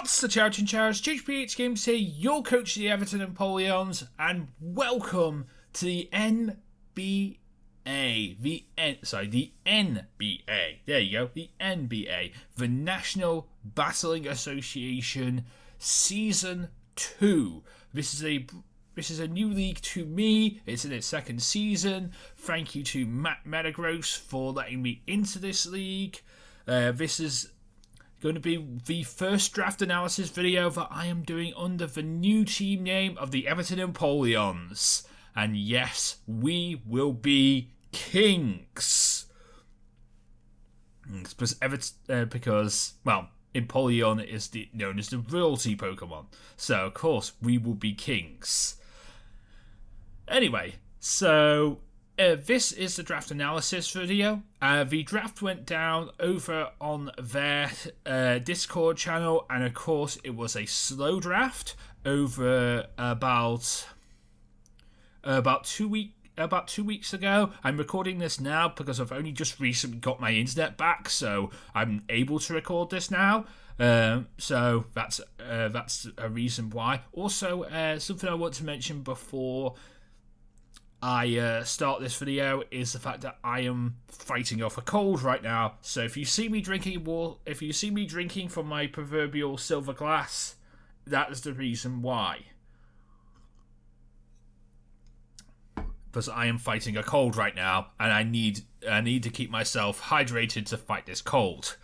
What's the Chow Chinchows JoesphGames here, your coach of the Everton Empoleons, and welcome to the NBA. The NBA. There you go, the NBA, the National Battling Association Season 2. This is a new league to me. It's in its second season. Thank you to Matt Metagross for letting me into this league. This is going to be the first draft analysis video that I am doing under the new team name of the Everton Empoleons. And yes, we will be kings. Because Empoleon is known as the royalty Pokemon. So, of course, we will be kings. Anyway, so this is the draft analysis video. The draft went down over on their Discord channel, and of course it was a slow draft over about 2 weeks ago. I'm recording this now because I've only just recently got my internet back, so I'm able to record this now. So that's a reason why. Also, something I want to mention before I start this video is the fact that I am fighting off a cold right now. So if you see me drinking from my proverbial silver glass, that is the reason why. Because I am fighting a cold right now, and I need to keep myself hydrated to fight this cold.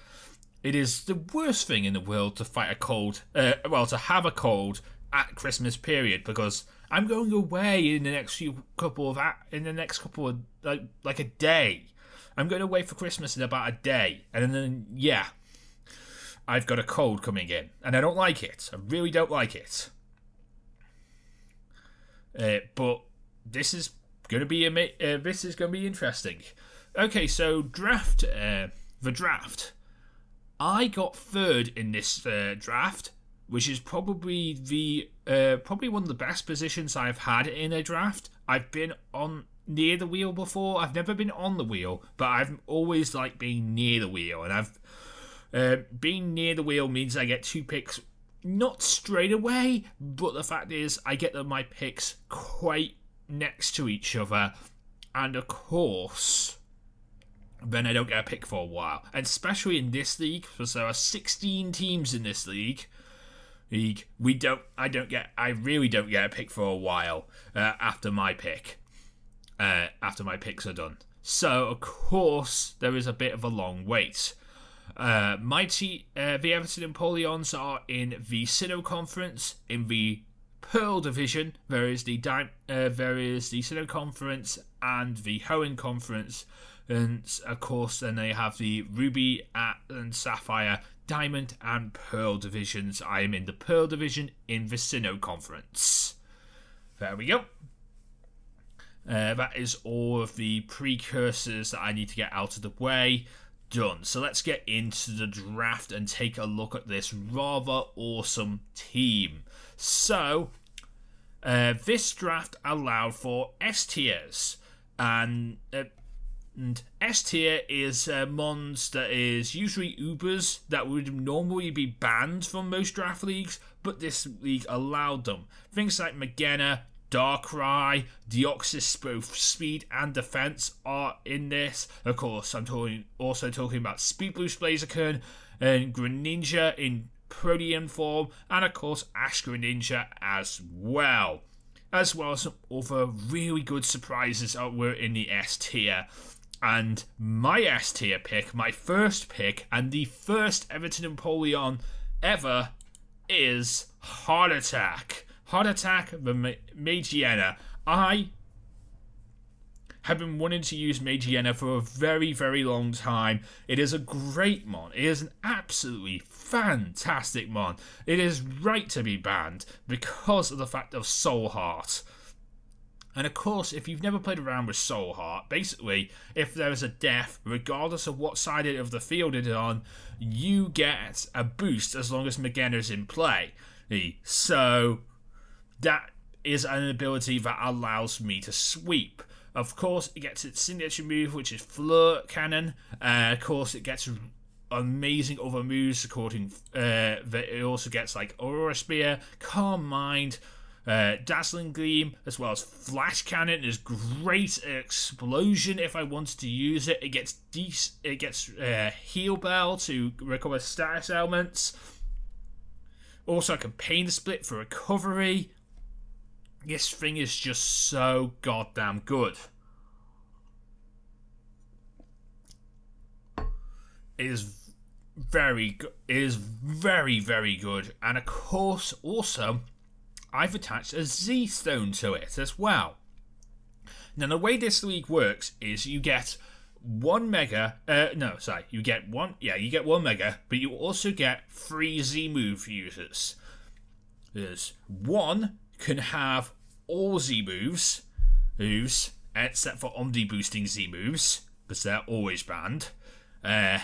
It is the worst thing in the world to fight a cold. To have a cold at Christmas period, because I'm going away in the next couple of like a day. I'm going away for Christmas in about a day, and then I've got a cold coming in, and I don't like it. I really don't like it. But this is going to be interesting. Okay, so the draft. I got third in this draft, which is probably one of the best positions I've had in a draft. I've been on near the wheel before. I've never been on the wheel, but I've always liked being near the wheel. And being near the wheel means I get 2 picks, not straight away, but the fact is I get my picks quite next to each other. And of course, then I don't get a pick for a while. And especially in this league, because there are 16 teams in this league, I really don't get a pick for a while after my pick. After my picks are done. So, of course, there is a bit of a long wait. The Everton Empoleons are in the Sinnoh Conference. In the Pearl Division, there is the Sinnoh Conference and the Hoenn Conference. And, of course, then they have the Ruby and Sapphire, Diamond and Pearl divisions. I am in the Pearl division in the Sinnoh Conference. There we go. That is all of the precursors that I need to get out of the way. Done. So let's get into the draft and take a look at this rather awesome team. So, this draft allowed for S tiers. And S tier is mons that is usually Ubers that would normally be banned from most draft leagues, but this league allowed them. Things like Magenna, Darkrai, Deoxys, both speed and defense are in this. Of course, I'm also talking about Speed Boost Blaziken and Greninja in Protean form, and of course Ash Greninja as well. As well as some other really good surprises that were in the S tier. And my S tier pick, my first pick, and the first Everton Empoleon ever is Heart Attack. Heart Attack, the Magienna. I have been wanting to use Magienna for a very, very long time. It is a great mon. It is an absolutely fantastic mon. It is right to be banned because of the fact of Soul Heart. And of course, if you've never played around with Soul Heart, basically, if there is a death, regardless of what side of the field it is on, you get a boost as long as Magenna is in play. So, that is an ability that allows me to sweep. Of course, it gets its signature move, which is Flirt Cannon. Of course, it gets amazing other moves, according that it also gets like Aurora Spear, Calm Mind, Dazzling Gleam, as well as Flash Cannon. Is great explosion if I wanted to use it. It gets Heal Bell to recover status elements. Also, I can Pain Split for recovery. This thing is just so goddamn good. It is very good. It is very, very good. And of course, also, I've attached a Z-Stone to it as well. Now, the way this league works is you get one Mega. You get one. Yeah, you get one Mega, but you also get 3 Z-Move users. There's one can have all Z-Moves, except for Omni boosting Z-Moves, because they're always banned. And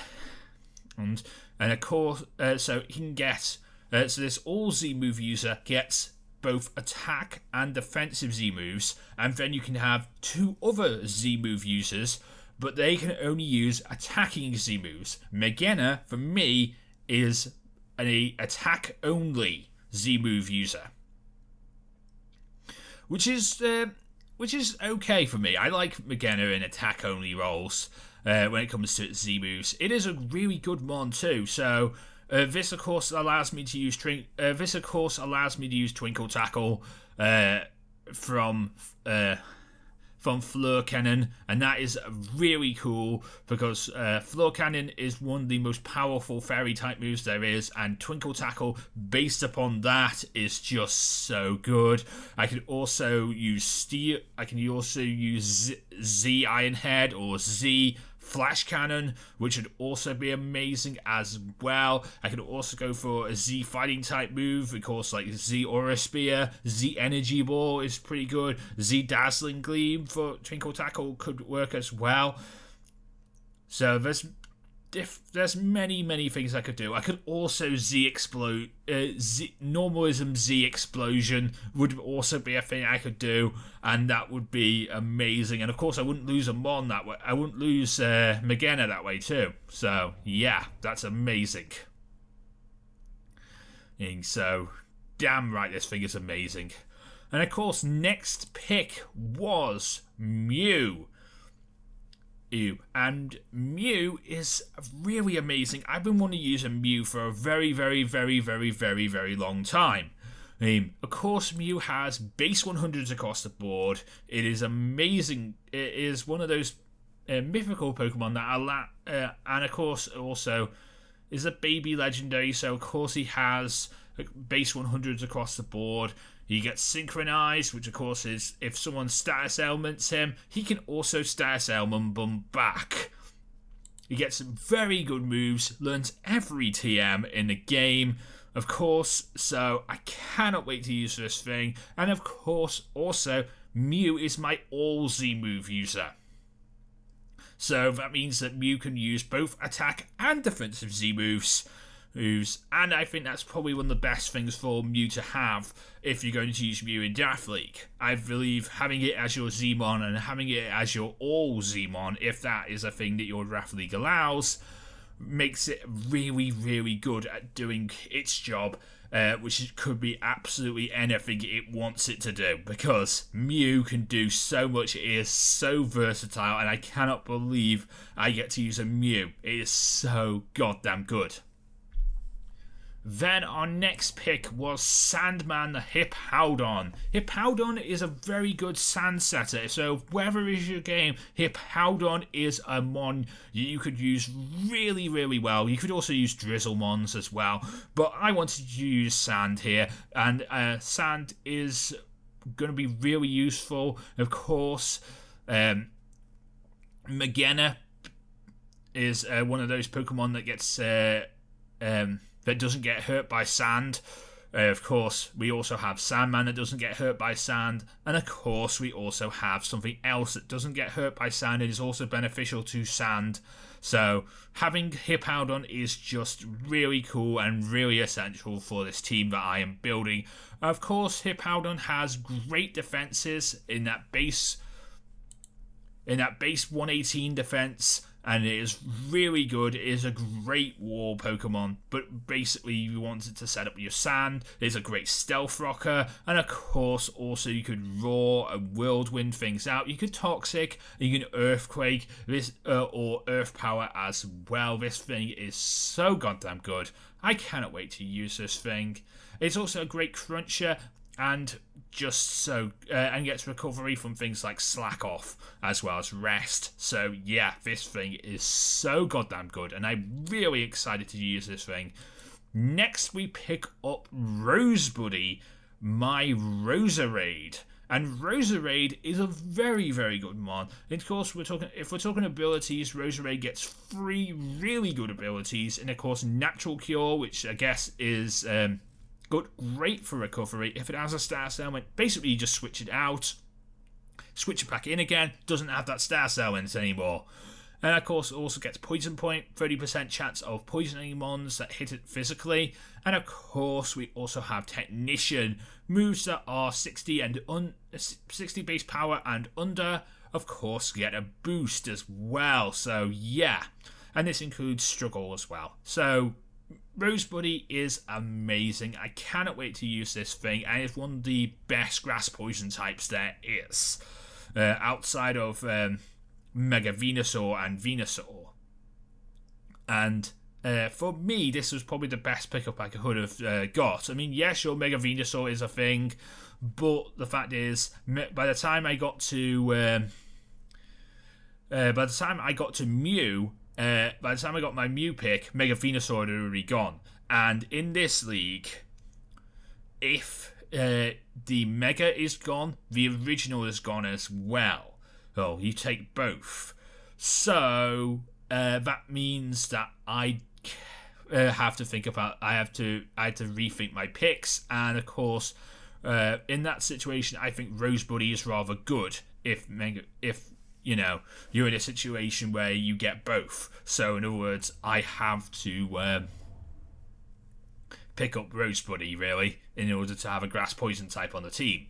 of course, so he can get. So this all Z-Move user gets both attack and defensive Z-Moves, and then you can have 2 other Z-Move users, but they can only use attacking Z-Moves. Megena, for me, is an attack-only Z-Move user, which is okay for me. I like Megena in attack-only roles when it comes to Z-Moves. It is a really good mon too, so... this of course allows me to use Twinkle Tackle from Fleur Cannon, and that is really cool because Fleur Cannon is one of the most powerful fairy type moves there is, and Twinkle Tackle based upon that is just so good. I can also use Steel. I can also use Z Iron Head or Z Flash Cannon, which would also be amazing as well. I could also go for a Z Fighting type move, of course, like Z Aura Spear, Z Energy Ball is pretty good. Z Dazzling Gleam for Twinkle Tackle could work as well. So there's many things I could do. I could also Normalism Z Explosion would also be a thing I could do, and that would be amazing. And of course, I wouldn't lose a Mon that way. I wouldn't lose Megena that way too. So yeah, that's amazing. And so, damn right, this thing is amazing. And of course, next pick was Mew. And Mew is really amazing. I've been wanting to use a Mew for a very, very, very, very, very, very long time. Of course, Mew has base 100s across the board. It is amazing. It is one of those mythical Pokemon that and of course also is a baby legendary. So of course he has base 100s across the board. He gets Synchronized, which of course is if someone status ailments him, he can also status ailment them back. He gets some very good moves, learns every TM in the game, of course, so I cannot wait to use this thing. And of course, also, Mew is my all Z-Move user. So that means that Mew can use both attack and defensive Z-Moves. And I think that's probably one of the best things for Mew to have if you're going to use Mew in Draft League. I believe having it as your Z-Mon and having it as your all Z-Mon, if that is a thing that your Draft League allows, makes it really, really good at doing its job, which could be absolutely anything it wants it to do, because Mew can do so much. It is so versatile, and I cannot believe I get to use a Mew. It is so goddamn good. Then our next pick was Sandman the Hippowdon. Hippowdon is a very good sand setter, so wherever is your game, Hippowdon is a mon you could use really, really well. You could also use Drizzle mons as well, but I wanted to use Sand here, and Sand is going to be really useful. Of course, Megena is one of those Pokemon that gets... that doesn't get hurt by sand. Of course, we also have Sandman that doesn't get hurt by sand. And of course, we also have something else that doesn't get hurt by sand and is also beneficial to sand. So, having Hippowdon is just really cool and really essential for this team that I am building. Of course, Hippowdon has great defenses in that base 118 defense. and it is really good. It is a great war Pokemon, but basically you want it to set up your sand. It's a great stealth rocker, and of course also you could roar and whirlwind things out. You could toxic, you can earthquake this or earth power as well. This thing is so goddamn good. I cannot wait to use this thing. It's also a great cruncher, and and gets recovery from things like slack off as well as rest. So yeah, this thing is so goddamn good, and I'm really excited to use this thing. Next we pick up Rosebuddy, my Rosearray. And Rosearray is a very, very good mon. And of course, if we're talking abilities, Rosearray gets 3 really good abilities, and of course Natural Cure, which I guess is great for recovery. If it has a Status element, basically you just switch it out, switch it back in again, doesn't have that Status element anymore. And of course it also gets Poison Point, 30% chance of poisoning mons that hit it physically. And of course we also have Technician, moves that are 60 base power and under, of course get a boost as well. So yeah, and this includes Struggle as well. So Rosebuddy is amazing. I cannot wait to use this thing, and it's one of the best grass poison types there is, outside of Mega Venusaur and Venusaur. And for me, this was probably the best pickup I could have got. I mean, yes, your Mega Venusaur is a thing, but the fact is, by the time I got to Mew. By the time I got my Mew pick, Mega Venusaur had already gone. And in this league, if the Mega is gone, the original is gone as well. Oh, you take both. So that means that I have to think about. I had to rethink my picks, and of course, in that situation, I think Rosebuddy is rather good. If you're in a situation where you get both. So in other words, I have to pick up Rosebuddy, really, in order to have a grass poison type on the team.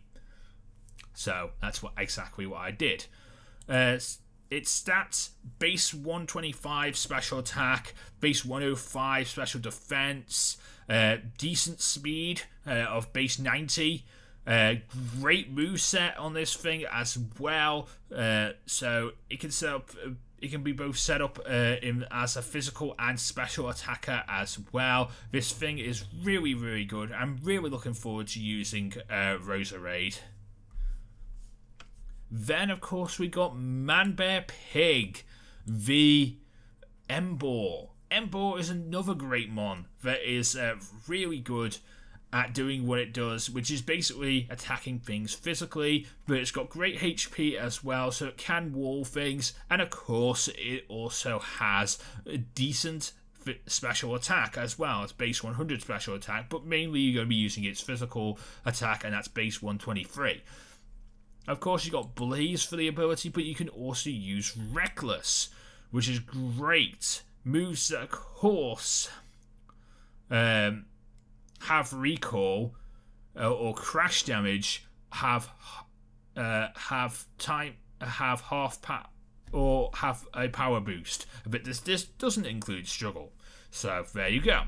So that's exactly what I did. Its stats: base 125 special attack, base 105 special defense, decent speed of base 90. Great moveset on this thing as well. So it can set up. It can be both set up as a physical and special attacker as well. This thing is really, really good. I'm really looking forward to using Rosearray. Then, of course, we got Manbearpig, the Emboar. Emboar is another great mon that is really good at doing what it does, which is basically attacking things physically, but it's got great HP as well, so it can wall things, and of course it also has a decent special attack as well. It's base 100 special attack, but mainly you're going to be using its physical attack, and that's base 123. Of course, you got Blaze for the ability, but you can also use Reckless, which is great. Moves that, of course, have recall or crash damage, have half or have a power boost. But this doesn't include Struggle. So there you go.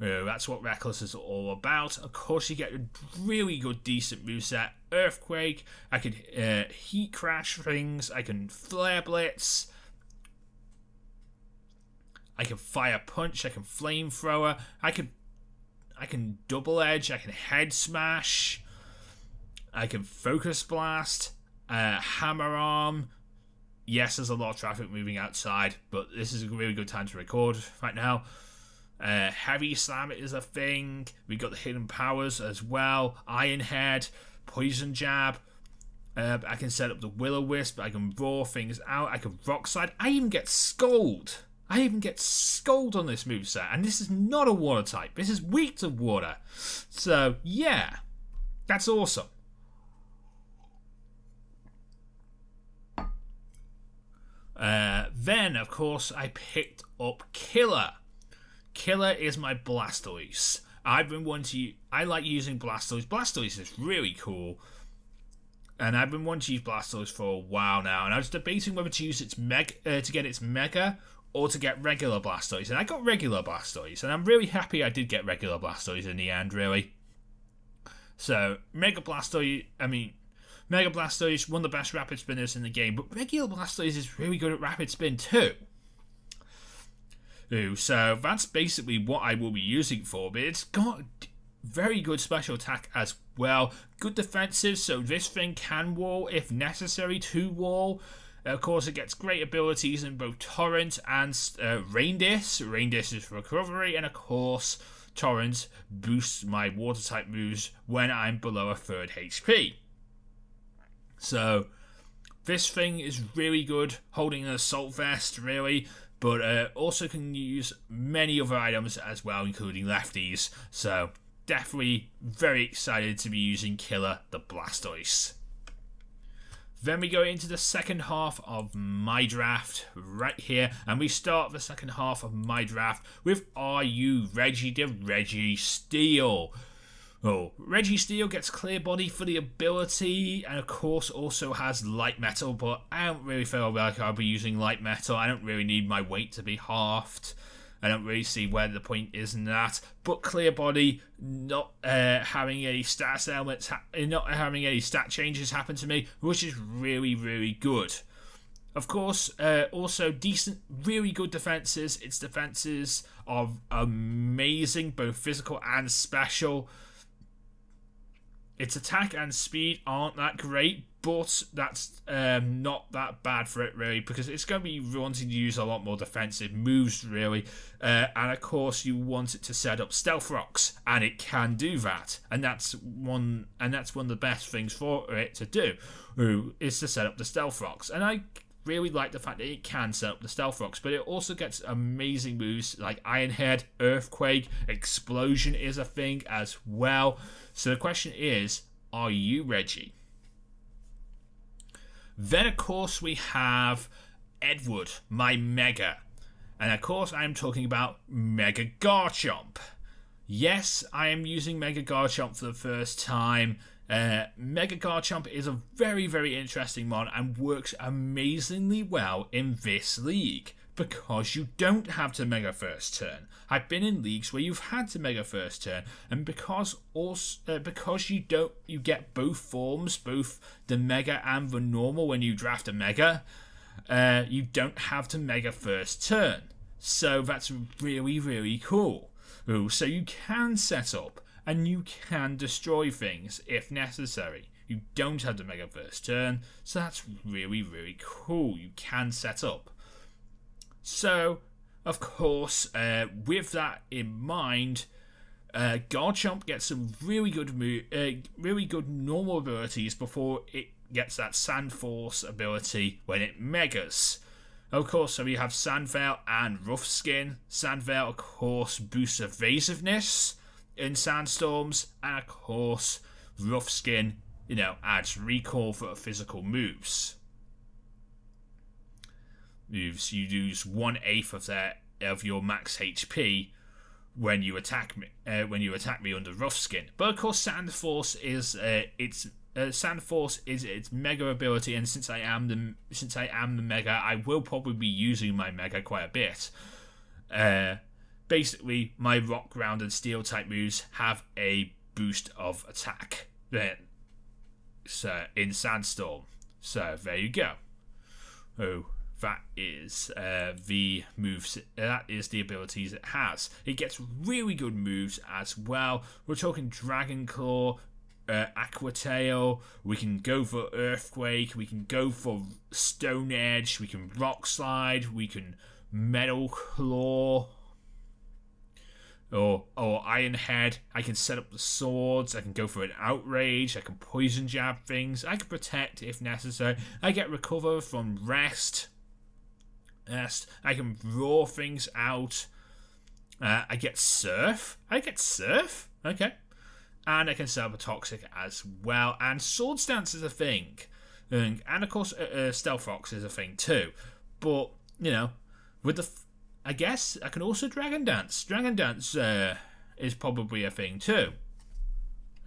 That's what Reckless is all about. Of course, you get a really good, decent moveset. Earthquake. I can Heat Crash things. I can Flare Blitz. I can Fire Punch. I can Flamethrower. I can Double Edge. I can Head Smash. I can Focus Blast. Hammer Arm. Yes, there's a lot of traffic moving outside, but this is a really good time to record right now. Heavy Slam is a thing. We got the Hidden Powers as well. Iron Head, Poison Jab. I can set up the Will-O-Wisp. I can roar things out. I can Rock Slide. I even get Scald. I even get Scald on this moveset. And this is not a water type. This is weak to water. So, yeah. That's awesome. Then, of course, I picked up Killer. Killer is my Blastoise. I like using Blastoise. Blastoise is really cool. And I've been wanting to use Blastoise for a while now, and I was debating whether to use its to get its Mega or to get regular Blastoise. And I got regular Blastoise, and I'm really happy I did get regular Blastoise in the end, really. So, Mega Blastoise, one of the best Rapid Spinners in the game, but regular Blastoise is really good at Rapid Spin too. So, that's basically what I will be using for, but it's got very good special attack as well. Good defensive, so this thing can wall if necessary to wall. Of course, it gets great abilities in both Torrent and Rain Dish. Rain Dish is for recovery, and of course, Torrent boosts my water type moves when I'm below a third HP. So, this thing is really good, holding an Assault Vest, really, but also can use many other items as well, including lefties. So, definitely very excited to be using Killer the Blastoise. Then we go into the second half of my draft right here, and we start the second half of my draft with Are You Reggie the Reggie Steele? Reggie Steele gets Clear Body for the ability, and of course also has Light Metal, but I don't really feel like I'll be using Light Metal. I don't really need my weight to be halved. I don't really see where the point is in that. But Clear Body, not having any stat elements, not having any stat changes happen to me, which is really, really good. Of course, also decent, really good defenses. Its defenses are amazing, both physical and special. Its attack and speed aren't that great, but that's not that bad for it, really, because it's going to be wanting to use a lot more defensive moves, really. And of course, you want it to set up Stealth Rocks, and it can do that. And that's one of the best things for it to do, is to set up the Stealth Rocks. And I really like the fact that it can set up the Stealth Rocks, but it also gets amazing moves like Iron Head, Earthquake, Explosion is a thing as well. So the question is, are you Reggie? Then, of course, we have Edward, my Mega. And, of course, I'm talking about Mega Garchomp. Yes, I am using Mega Garchomp for the first time. Mega Garchomp is a very, very interesting mod and works amazingly well in this league because you don't have to Mega first turn. I've been in leagues where you've had to Mega first turn, and because you get both forms, both the Mega and the normal when you draft a Mega, you don't have to Mega first turn. So that's really, really cool. So you can set up and you can destroy things if necessary. You don't have to Mega first turn, so that's really, really cool. You can set up. So, of course, with that in mind, Garchomp gets some really good normal abilities before it gets that Sand Force ability when it Megas. Of course, so we have Sand Veil and Rough Skin. Sand Veil, of course, boosts evasiveness in sandstorms, and of course, Rough Skin, adds recall for physical moves. You lose 1/8 of your max HP when you attack me. Under Rough Skin. But of course, Sand Force is its Mega ability, and since I am the Mega, I will probably be using my Mega quite a bit. Basically, my Rock, Ground, and Steel type moves have a boost of attack. So in Sandstorm. So there you go. That is the moves. That is the abilities it has. It gets really good moves as well. We're talking Dragon Claw, Aqua Tail. We can go for Earthquake. We can go for Stone Edge. We can Rock Slide. We can Metal Claw. Or Iron Head. I can set up the swords. I can go for an Outrage. I can Poison Jab things. I can Protect if necessary. I get Recover from Rest. I can Roar things out. I get Surf. Okay. And I can set up a Toxic as well. And Sword Stance is a thing. And of course, Stealth Rocks is a thing too. But, with I guess I can also Dragon Dance. Dragon Dance is probably a thing too.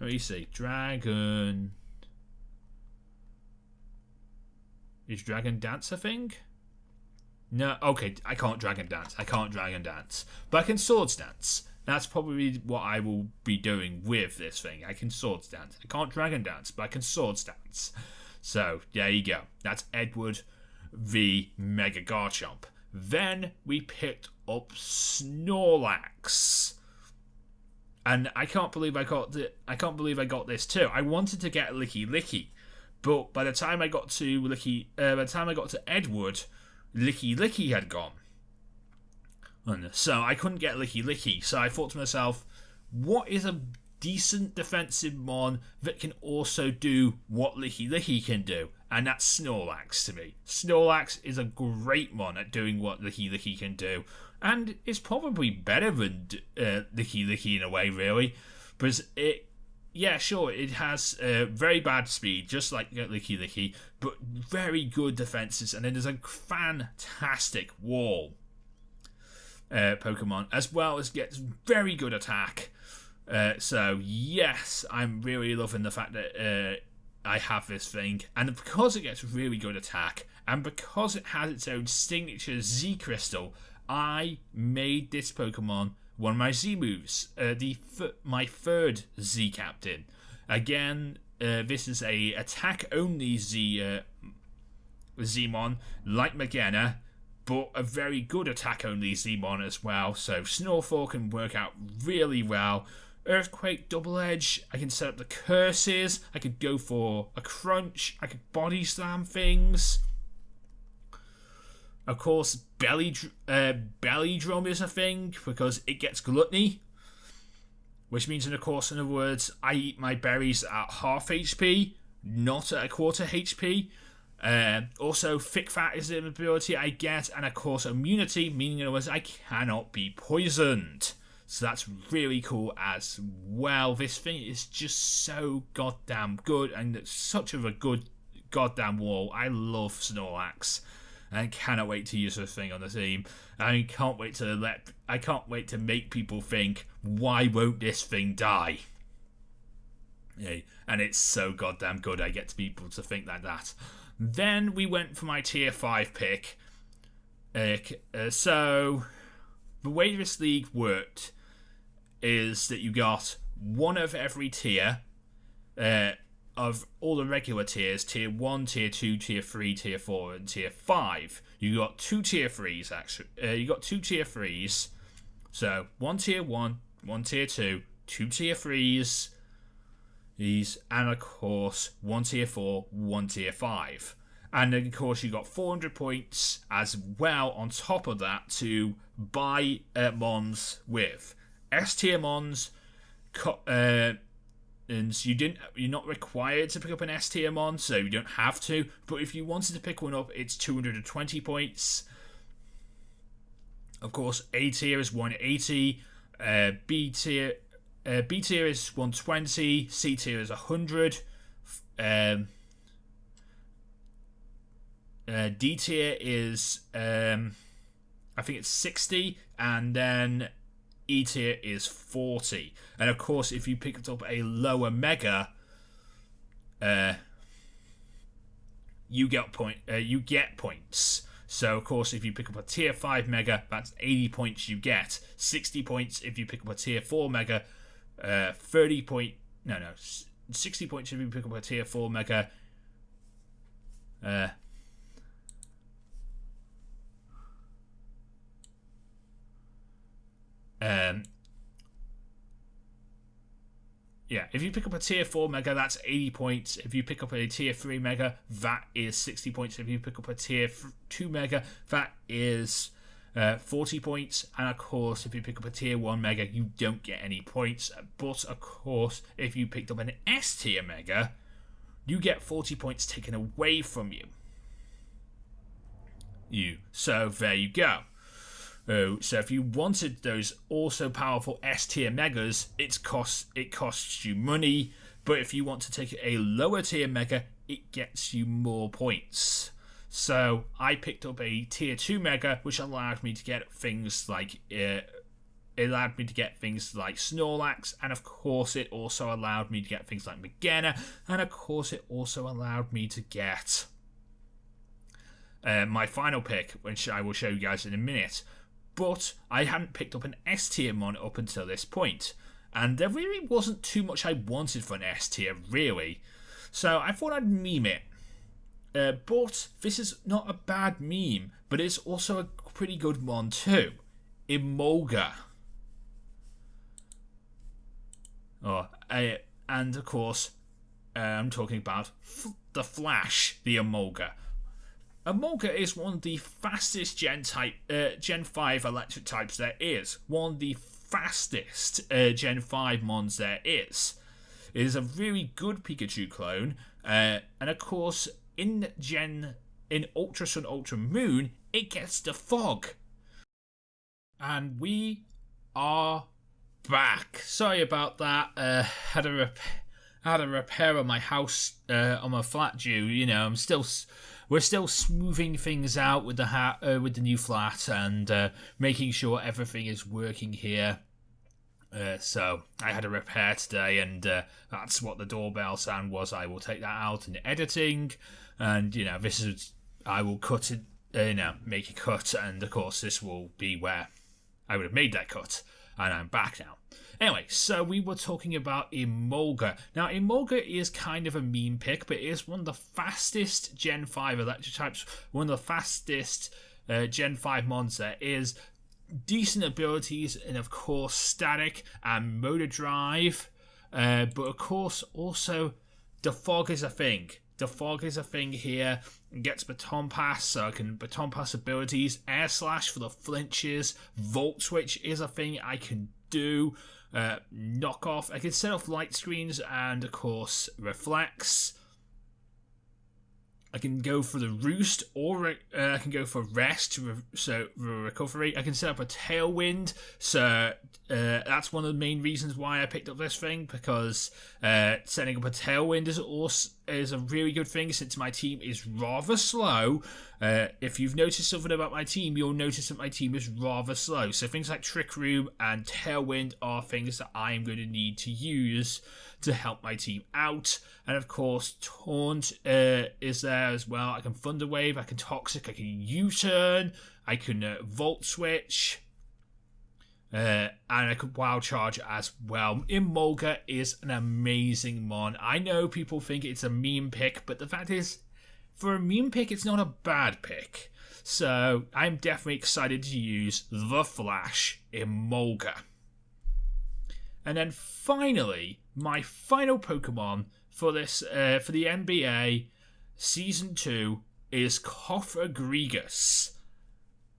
Let me see. Dragon Is Dragon Dance a thing? No, okay, I can't Dragon Dance. But I can Swords Dance. That's probably what I will be doing with this thing. I can Swords Dance. I can't Dragon Dance, but I can Swords Dance. So, there you go. That's Edward v Mega Garchomp. Then we picked up Snorlax. And I can't believe I got this too. I wanted to get Licky, but by the time I got to Edward, Licky had gone. And so I couldn't get Licky. So I thought to myself, what is a decent defensive mon that can also do what Licky can do? And that's Snorlax to me. Snorlax is a great mon at doing what Licky can do. And it's probably better than Licky in a way, really. Because it has very bad speed, just like Licky, but very good defenses. And it is a fantastic wall Pokemon, as well as gets very good attack. So, yes, I'm really loving the fact that I have this thing. And because it gets really good attack, and because it has its own signature Z Crystal, I made this Pokemon one of my Z moves, my third Z Captain. Again, this is a attack-only Zmon, like Magearna, but a very good attack-only Zmon as well. So Snorlax can work out really well. Earthquake, Double Edge, I can set up the curses, I could go for a crunch, I could body slam things. Of course, belly drum is a thing because it gets gluttony, which means, in other words, I eat my berries at half HP, not at a quarter HP. Also, thick fat is an ability I get, and of course, immunity, meaning, in other words, I cannot be poisoned. So that's really cool as well. This thing is just so goddamn good, and it's such of a good goddamn wall. I love Snorlax. I cannot wait to use this thing on the team. I can't wait to make people think, why won't this thing die? Yeah, and it's so goddamn good. I get people to think like that. Then we went for my tier 5 pick. So the way this league worked is that you got one of every tier of all the regular tiers, tier 1, tier 2, tier 3, tier 4, and tier 5. You got 2 tier 3s, actually. You got 2 tier 3s. So, 1 tier 1, 1 tier 2, 2 tier 3s, and of course, 1 tier 4, 1 tier 5. And then, of course, you got 400 points as well on top of that to buy mons with. S tier mons, and you're not required to pick up an S tier mon, so you don't have to. But if you wanted to pick one up, it's 220 points. Of course, A tier is 180, B tier is 120, C tier is 100, D tier is I think it's 60, and then E tier is 40. And of course, if you picked up a lower mega, you get points. So of course, if you pick up a tier 5 mega, that's 80 points you get. 60 points if you pick up a tier 4 mega. 60 points if you pick up a tier 4 mega. If you pick up a tier 4 mega, that's 80 points. If you pick up a tier 3 mega, that is 60 points. If you pick up a tier 2 mega, that is 40 points. And of course, if you pick up a tier 1 mega, you don't get any points. But of course, if you picked up an S tier mega, you get 40 points taken away from you. So there you go. So if you wanted those also powerful S tier megas, it costs you money. But if you want to take a lower tier mega, it gets you more points. So I picked up a tier 2 mega, which allowed me to get things like Snorlax, and of course it also allowed me to get things like Magearna, and of course it also allowed me to get my final pick, which I will show you guys in a minute. But I hadn't picked up an S tier mon up until this point, and there really wasn't too much I wanted for an S tier, really. So I thought I'd meme it. But this is not a bad meme, but it's also a pretty good one too. Emolga. And of course, I'm talking about the Flash, the Emolga. Emolga is one of the fastest Gen 5 electric types there is. One of the fastest Gen 5 mons there is. It is a really good Pikachu clone. And of course, in Ultra Sun, Ultra Moon, it gets the fog. And we are back. Sorry about that. Had a repair on my house, on my flat due. You know, we're still smoothing things out with the new flat and making sure everything is working here. So I had a repair today, and that's what the doorbell sound was. I will take that out in editing, and I will cut it, make a cut, and of course this will be where I would have made that cut, and I'm back now. Anyway, so we were talking about Emolga. Now, Emolga is kind of a meme pick, but it is one of the fastest Gen 5 electric types, one of the fastest Gen 5 mons there is. Decent abilities, and of course static and motor drive, but of course also the fog is a thing. The fog is a thing here. It gets baton pass, so I can baton pass abilities. Air slash for the flinches. Volt switch is a thing I can do. Knock off. I can set off light screens, and of course reflex. I can go for the roost, or I can go for rest, so recovery. I can set up a tailwind, so that's one of the main reasons why I picked up this thing, because setting up a tailwind is a really good thing since my team is rather slow. If you've noticed something about my team, you'll notice that my team is rather slow. So things like Trick Room and Tailwind are things that I'm going to need to use to help my team out. And of course, Taunt is there as well. I can Thunder Wave, I can Toxic, I can U-Turn, I can Volt Switch, and I could Wild Charge as well. Emolga is an amazing mon. I know people think it's a meme pick, but the fact is, for a meme pick, it's not a bad pick. So I'm definitely excited to use the Flash Emolga. And then finally, my final Pokemon for this for the NBA Season 2 is Cofagrigus.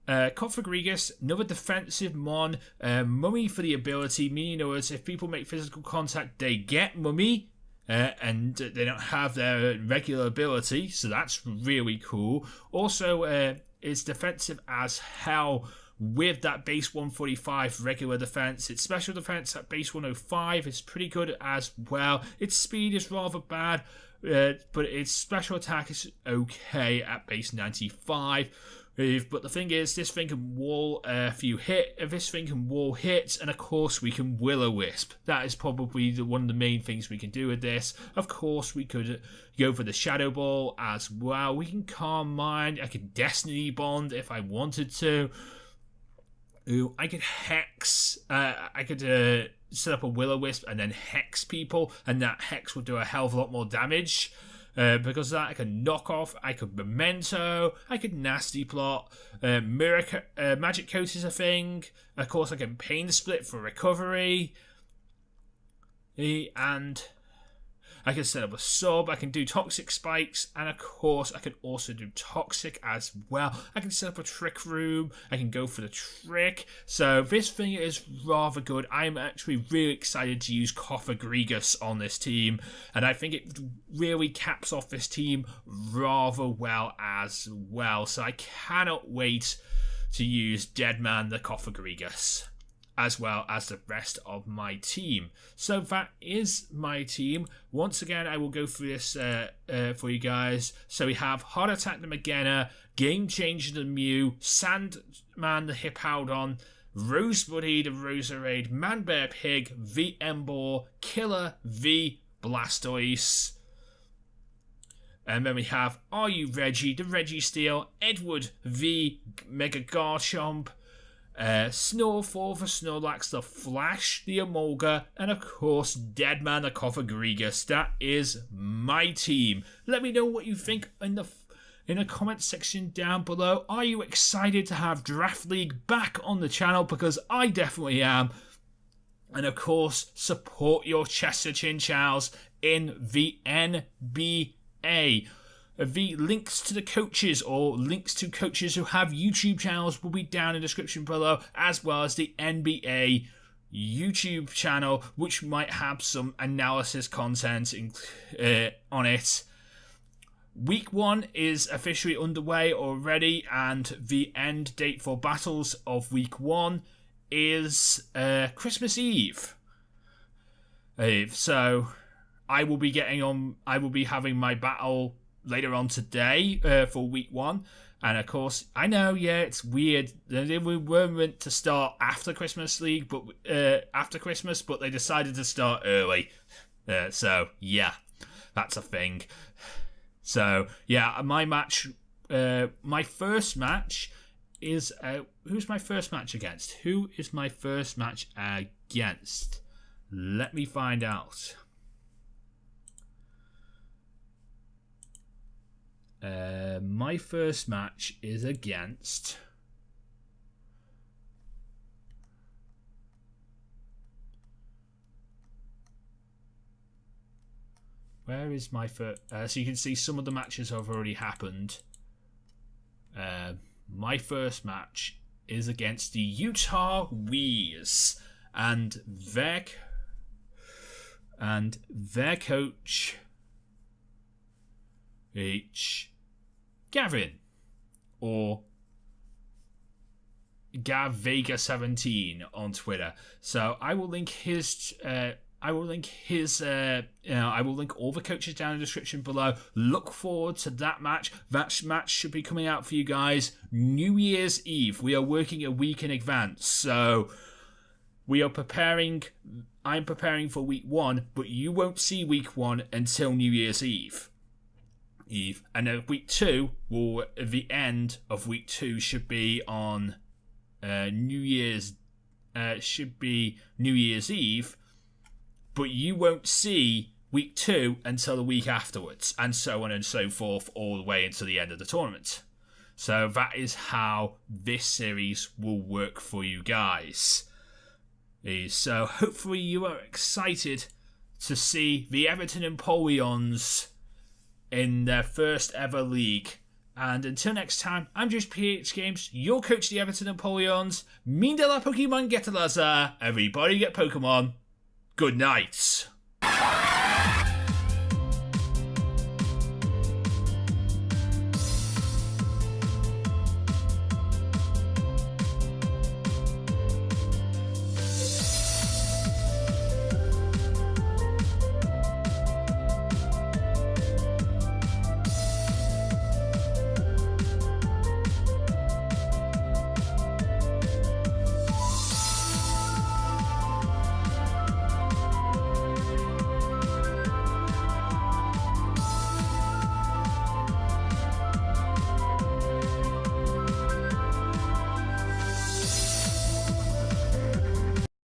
Cofagrigus, another defensive mon, Mummy for the ability, meaning if people make physical contact, they get Mummy, and they don't have their regular ability, so that's really cool. Also, it's defensive as hell with that base 145 regular defense. Its special defense at base 105 is pretty good as well. Its speed is rather bad, but its special attack is okay at base 95. But the thing is, this thing can wall this thing can wall hits, and of course we can Will-O-Wisp. That is probably one of the main things we can do with this. Of course, we could go for the Shadow Ball as well. We can Calm Mind. I could Destiny Bond if I wanted to. Ooh, I could Hex. I could set up a Will-O-Wisp and then Hex people, and that Hex would do a hell of a lot more damage. Because of that, I could Knock Off, I could Memento, I could Nasty Plot, Magic Coat is a thing. Of course, I can Pain Split for recovery. And I can set up a sub, I can do Toxic Spikes, and of course I can also do Toxic as well. I can set up a Trick Room, I can go for the Trick. So this thing is rather good. I'm actually really excited to use Cofagrigus on this team, and I think it really caps off this team rather well as well. So I cannot wait to use Deadman the Cofagrigus, as well as the rest of my team. So that is my team. Once again, I will go through this for you guys. So we have Heart Attack the Magena, Game Changer the Mew, Sandman the Hippowdon, Rosebuddy the Rosearray, Manbearpig, V Emboar, Killer V Blastoise, And then we have Are You Reggie, the Reggie Steele, Edward v Mega Garchomp, Snowfall for Snorlax, the Flash, the Emolga, and of course Deadman, the Cofagrigus. That is my team. Let me know what you think in the comment section down below. Are you excited to have Draft League back on the channel? Because I definitely am. And of course, support your Chow Chinchows in the NBA. The links to the coaches or links to coaches who have YouTube channels will be down in the description below, as well as the NBA YouTube channel, which might have some analysis content on it. Week 1 is officially underway already, and the end date for battles of Week 1 is Christmas Eve. So I will be having my battle later on today for Week 1. And of course, I know, it's weird. We were meant to start after Christmas League, but after Christmas, but they decided to start early. So yeah, that's a thing. So yeah, my first match is who's my first match against? Who is my first match against? Let me find out. My first match is against where is my first? So you can see some of the matches have already happened. My first match is against the Utah Weez and their coach Gavin, or GavVega17 on Twitter. So I will link his I will link all the coaches down in the description below. Look forward to that match. That match should be coming out for you guys New Year's Eve. We are working a week in advance, so we are preparing. I'm preparing for Week 1, but you won't see Week 1 until New Year's Eve. And then Week 2 the end of Week 2 should be on New Year's Eve, but you won't see Week 2 until the week afterwards, and so on and so forth, all the way until the end of the tournament. So that is how this series will work for you guys. So hopefully you are excited to see the Everton Empoleons in their first ever league. And until next time, I'm JoesphGames, your coach of the Everton Empoleons. Min de la Pokemon get a Lazar. Everybody get Pokemon. Good night.